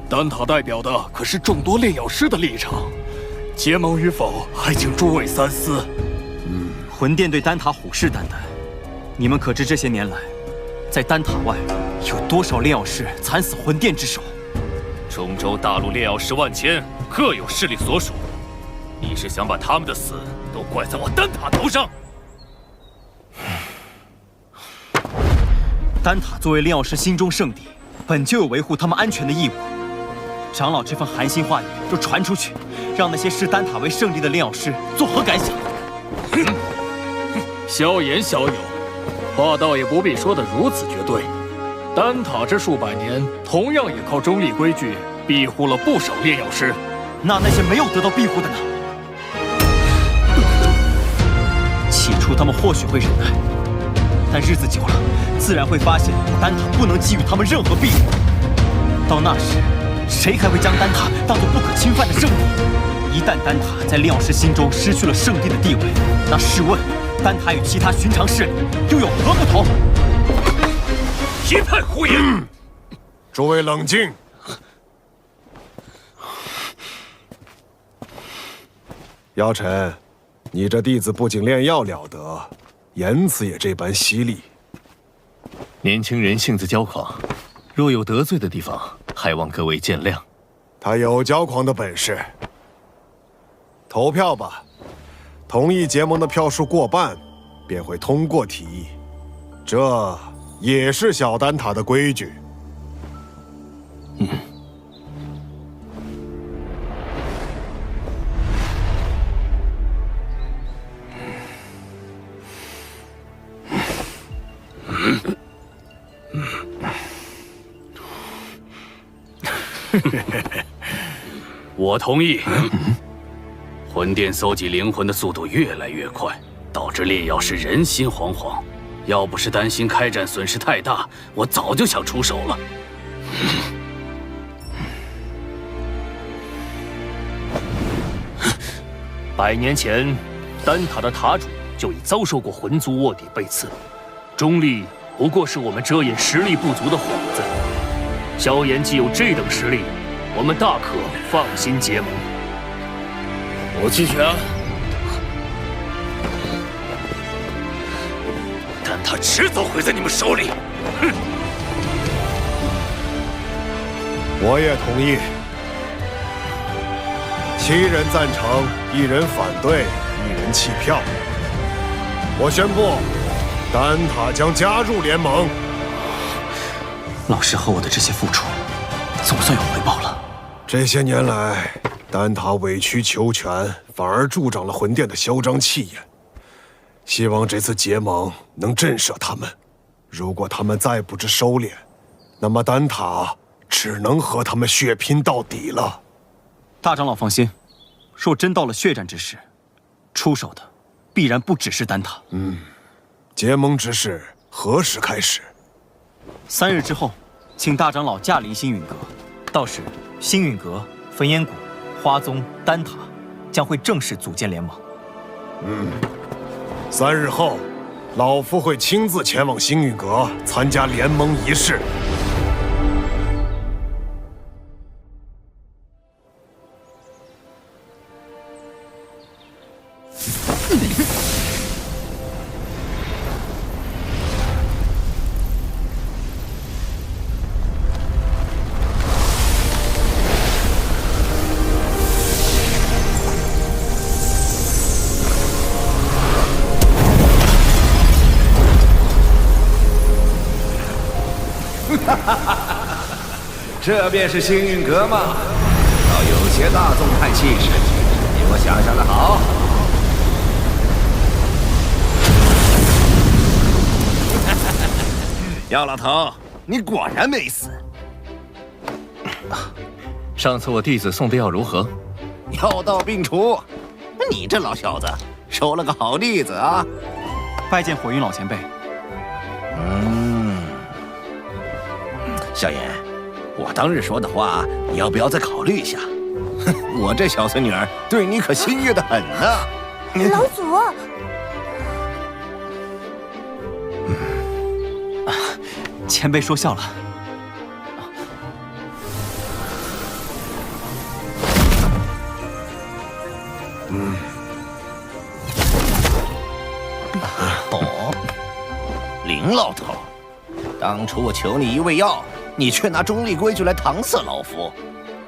丹塔代表的可是众多炼药师的立场，结盟与否还请诸位三思。魂殿对丹塔虎视眈眈，你们可知这些年来，在丹塔外有多少炼药师惨死魂殿之手？中州大陆炼药师万千，各有势力所属。你是想把他们的死都怪在我丹塔头上？丹塔作为炼药师心中圣地，本就有维护他们安全的义务。长老这番寒心话语若传出去，让那些视丹塔为圣地的炼药师作何感想？萧炎小友，话倒也不必说得如此绝对。丹塔这数百年，同样也靠中立规矩庇护了不少炼药师。那些没有得到庇护的呢？起初他们或许会忍耐，但日子久了，自然会发现丹塔不能给予他们任何庇护。到那时，谁还会将丹塔当作不可侵犯的圣地？一旦丹塔在炼药师心中失去了圣地的地位，那试问，丹塔与其他寻常势力又有何不同？一派胡言！诸位冷静。药尘，你这弟子不仅炼药了得，言辞也这般犀利。年轻人性子骄狂，若有得罪的地方，还望各位见谅。他有骄狂的本事。投票吧，同意结盟的票数过半，便会通过提议。这也是小丹塔的规矩。我同意。魂殿搜集灵魂的速度越来越快，导致炼药师人心惶惶。要不是担心开战损失太大，我早就想出手了。100年前，丹塔的塔主就已遭受过魂族卧底背刺，中立不过是我们遮掩实力不足的幌子。萧炎既有这等实力，我们大可放心结盟。我弃权。但他迟早毁在你们手里。哼！我也同意。7人赞成，1人反对，1人弃票。我宣布，丹塔将加入联盟。老师和我的这些付出，总算有回报了。这些年来，丹塔委曲求全，反而助长了魂殿的嚣张气焰。希望这次结盟能震慑他们。如果他们再不知收敛，那么丹塔只能和他们血拼到底了。大长老放心，若真到了血战之时，出手的必然不只是丹塔。结盟之事何时开始？3日之后，请大长老驾临星陨阁。到时，星陨阁、焚炎谷、花宗、丹塔将会正式组建联盟。3日后，老夫会亲自前往星陨阁参加联盟仪式。这便是星运阁吗？倒有些大宗派气势，比我想象的好。药老头，你果然没死。上次我弟子送的药如何？药到病除。你这老小子收了个好弟子啊！拜见火云老前辈。萧炎，我当日说的话，你要不要再考虑一下？我这小孙女儿对你可心悦得很呢。老祖，前辈说笑了。林老头，当初我求你一味药，你却拿中立规矩来搪塞老夫。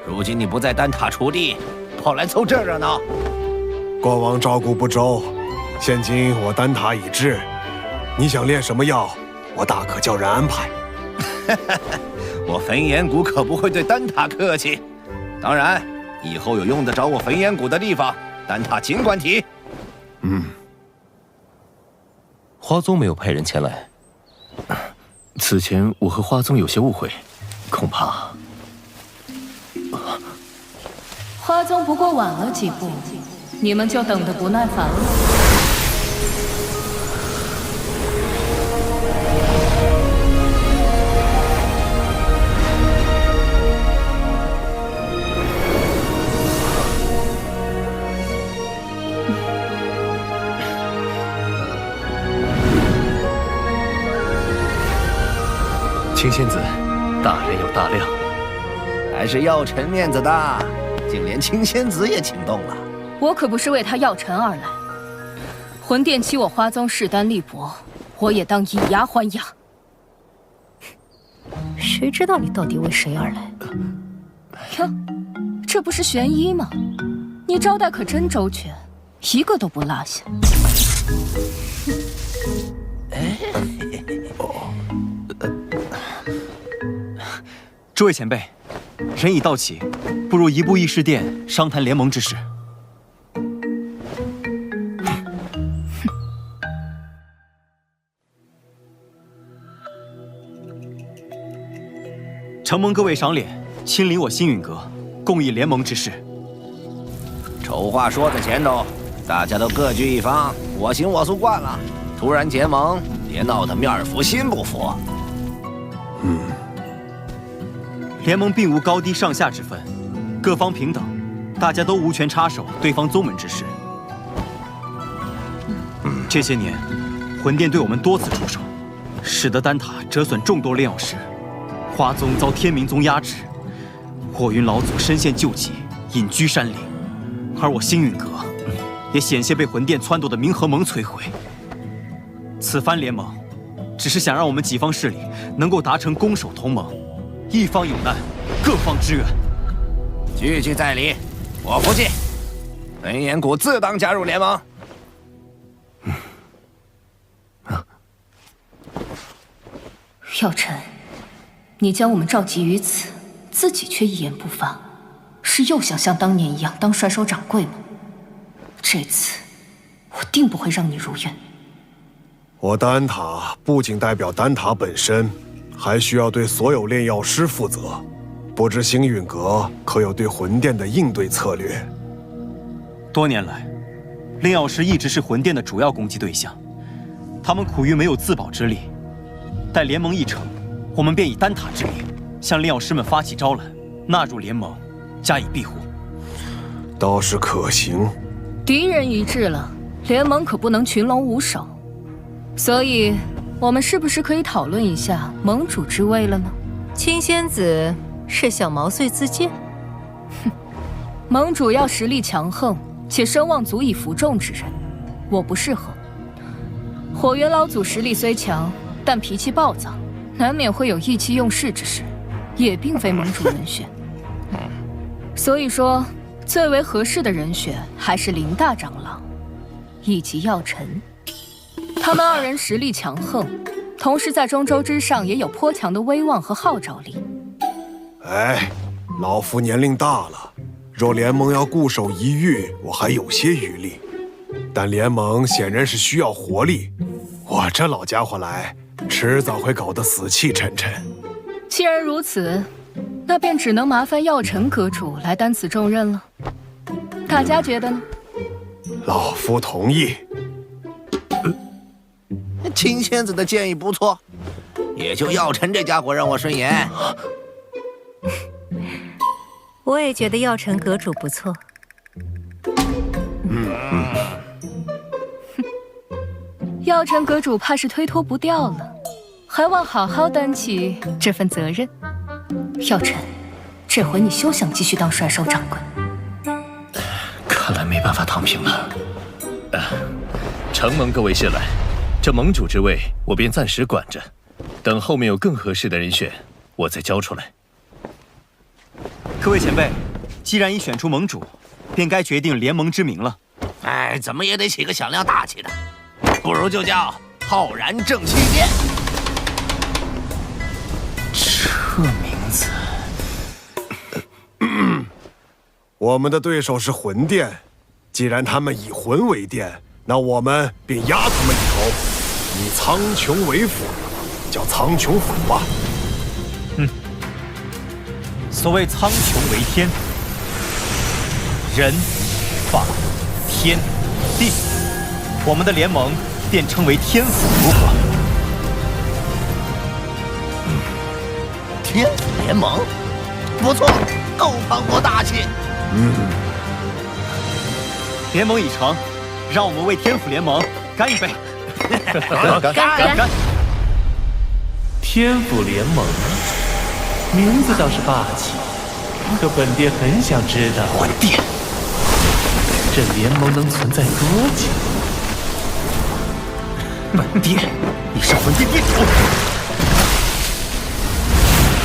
如今你不在丹塔锄地，跑来凑这热闹。国王照顾不周，现今我丹塔已至，你想炼什么药，我大可叫人安排。我焚炎谷可不会对丹塔客气。当然，以后有用得着我焚炎谷的地方，丹塔尽管提。花宗没有派人前来。此前我和花宗有些误会，恐怕花宗不过晚了几步，你们就等得不耐烦了。青仙子，大人有大量，还是药尘面子大，竟连青仙子也请动了。我可不是为他药尘而来，魂殿欺我花宗势单力薄，我也当以牙还牙。谁知道你到底为谁而来？哟，这不是玄一吗？你招待可真周全，一个都不落下。诸位前辈，人已到齐，不如移步议事殿商谈联盟之事。承蒙各位赏脸，亲临我星陨阁，共议联盟之事。丑话说在前头，大家都各据一方，我行我素惯了，突然结盟，别闹得面服心不服。联盟并无高低上下之分，各方平等，大家都无权插手对方宗门之事。这些年，魂殿对我们多次出手，使得丹塔折损众多炼药师，花宗遭天明宗压制，火云老祖身陷旧疾，隐居山林，而我星陨阁也险些被魂殿撺掇的冥河盟摧毁。此番联盟，只是想让我们几方势力能够达成攻守同盟。一方有难，各方支援。句句在理，我服气。焚炎谷自当加入联盟。药尘，你将我们召集于此，自己却一言不发，是又想像当年一样当甩手掌柜吗？这次我定不会让你如愿。我丹塔不仅代表丹塔本身，还需要对所有炼药师负责。不知星陨阁可有对魂殿的应对策略？多年来，炼药师一直是魂殿的主要攻击对象，他们苦于没有自保之力。待联盟一成，我们便以丹塔之名向炼药师们发起招揽，纳入联盟，加以庇护。倒是可行。敌人一致了，联盟可不能群龙无首。所以，我们是不是可以讨论一下盟主之位了呢？青仙子是想毛遂自荐？哼，盟主要实力强横且声望足以服众之人，我不适合。火元老祖实力虽强，但脾气暴躁，难免会有意气用事之事，也并非盟主人选。所以说，最为合适的人选还是林大长老以及药尘。他们二人实力强横，同时在中州之上也有颇强的威望和号召力。哎，老夫年龄大了，若联盟要固守一隅，我还有些余力。但联盟显然是需要活力，我这老家伙来，迟早会搞得死气沉沉。既然如此，那便只能麻烦药尘阁主来担此重任了。大家觉得呢？老夫同意。秦仙子的建议不错，也就药尘这家伙让我顺眼。我也觉得药尘阁主不错。药尘阁主怕是推脱不掉了，还望好好担起这份责任。药尘，这回你休想继续当帅首长官。看来没办法躺平了。承蒙各位信赖，这盟主之位我便暂时管着，等后面有更合适的人选，我再交出来。各位前辈，既然已选出盟主，便该决定联盟之名了。哎，怎么也得起个响亮大气的，不如就叫浩然正气殿。这名字，我们的对手是魂殿，既然他们以魂为殿，那我们便压他们一头，以苍穹为府，叫苍穹府吧。所谓苍穹为天，人、法、天、地，我们的联盟便称为天府，如何？天府联盟，不错，够磅礴大气。联盟已成，让我们为天府联盟干一杯！干！天府联盟，名字倒是霸气，可本殿很想知道，魂殿，这联盟能存在多久？本殿已是魂殿殿主，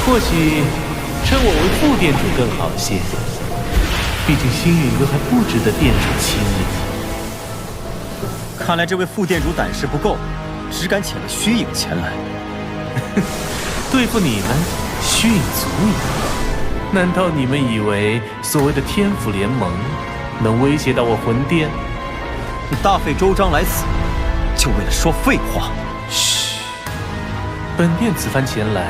或许称我为副殿主更好些。毕竟星陨阁还不值得殿主亲临。看来这位副殿主胆识不够，只敢遣了虚影前来。对付你们，虚影足矣。难道你们以为所谓的天府联盟能威胁到我魂殿？你大费周章来此，就为了说废话？嘘，本殿此番前来，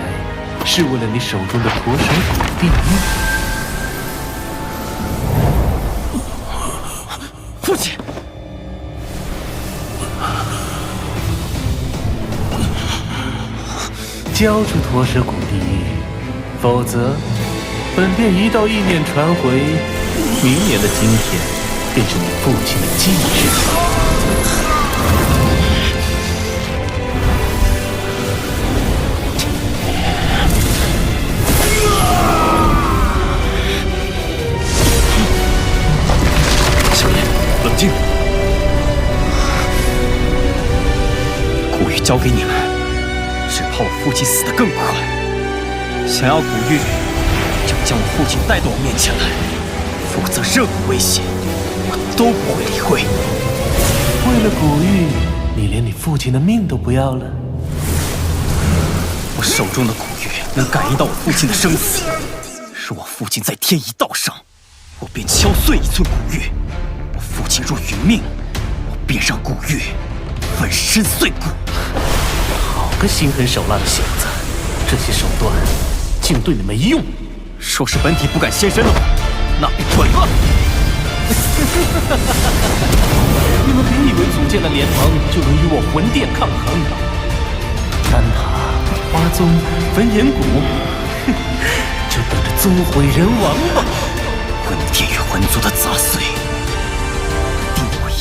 是为了你手中的驼蛇骨地狱。父亲，交出驼蛇骨地狱，否则本殿一道意念传回，明年的今天便是你父亲的忌日。冷静。古玉交给你们，只怕我父亲死得更快。想要古玉，就将我父亲带到我面前来，否则任何威胁，我都不会理会。为了古玉，你连你父亲的命都不要了？我手中的古玉能感应到我父亲的生死，若我父亲在天一道上，我便敲碎一寸古玉。父亲若殒命，我便让古玉粉身碎骨。好个心狠手辣的小子，这些手段竟对你没用。若是本体不敢现身的话，那便滚吧！你们别以为组建了联盟就能与我魂殿抗衡。丹塔、花宗、焚炎谷，就等着族毁人亡吧！魂殿与魂族的杂碎，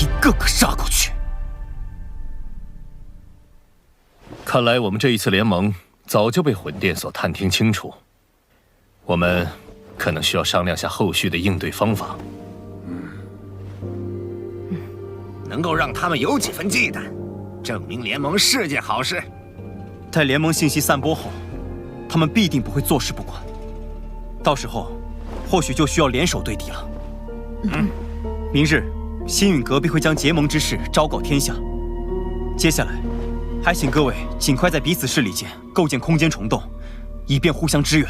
一个个杀过去。看来我们这一次联盟早就被魂殿所探听清楚，我们可能需要商量下后续的应对方法。能够让他们有几分忌惮，证明联盟是件好事。待联盟信息散播后，他们必定不会坐视不管。到时候，或许就需要联手对敌了。明日。星陨阁必会将结盟之事昭告天下，接下来还请各位尽快在彼此势力间构建空间虫洞，以便互相支援。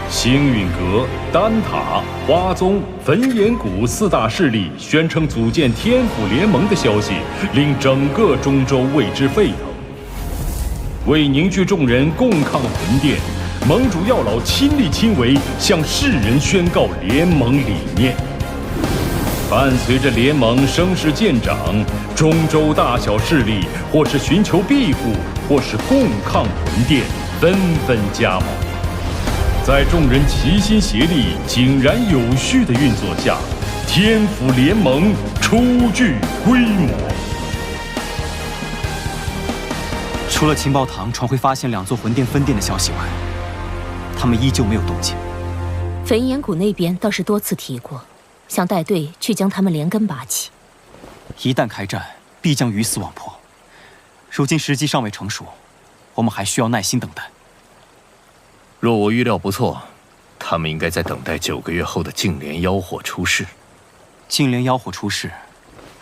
星陨阁、丹塔、花宗、焚炎谷4大势力宣称组建天府联盟的消息，令整个中州为之沸腾。为凝聚众人共抗魂殿，盟主药老亲力亲为，向世人宣告联盟理念。伴随着联盟声势渐长，中州大小势力或是寻求庇护，或是共抗魂殿，纷纷加盟。在众人齐心协力、井然有序的运作下，天府联盟初具规模。除了情报堂传回发现2座魂殿分殿的消息外，他们依旧没有动静。焚炎谷那边倒是多次提过，想带队去将他们连根拔起。一旦开战，必将鱼死网破。如今时机尚未成熟，我们还需要耐心等待。若我预料不错，他们应该在等待9个月后的净莲妖火出世。净莲妖火出世，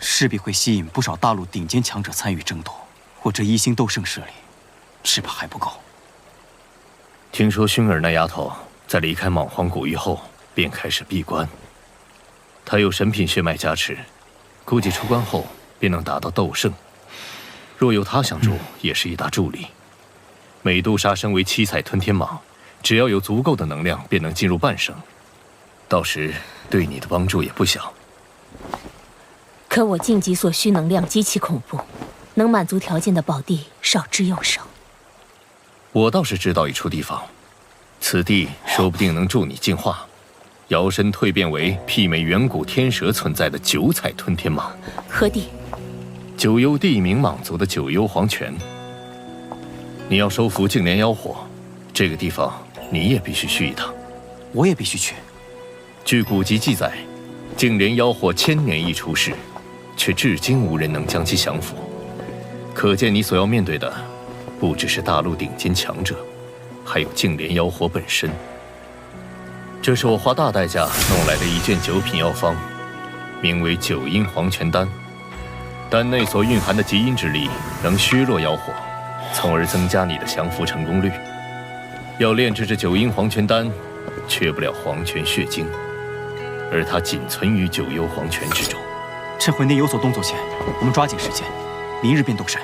势必会吸引不少大陆顶尖强者参与争夺。或者一星斗圣势力，只怕还不够。听说薰儿那丫头在离开莽荒古域后便开始闭关，她有神品血脉加持，估计出关后便能达到斗圣。若有她相助，也是一大助力。美杜莎身为7彩吞天蟒，只要有足够的能量，便能进入半圣，到时对你的帮助也不小。可我晋级所需能量极其恐怖。能满足条件的宝地少之又少。我倒是知道一处地方，此地说不定能助你进化，摇身蜕变为媲美远古天蛇存在的9彩吞天蟒。何地？九幽地冥蟒族的九幽黄泉。你要收服净莲妖火，这个地方你也必须去一趟。我也必须去。据古籍记载，净莲妖火1000年一出世，却至今无人能将其降服。可见你所要面对的，不只是大陆顶尖强者，还有净莲妖火本身。这是我花大代价弄来的一卷9品药方，名为9阴黄泉丹。丹内所蕴含的极阴之力，能削弱妖火，从而增加你的降服成功率。要炼制这9阴黄泉丹，缺不了黄泉血晶，而它仅存于9幽黄泉之中。趁魂殿有所动作前，我们抓紧时间。明日便动身。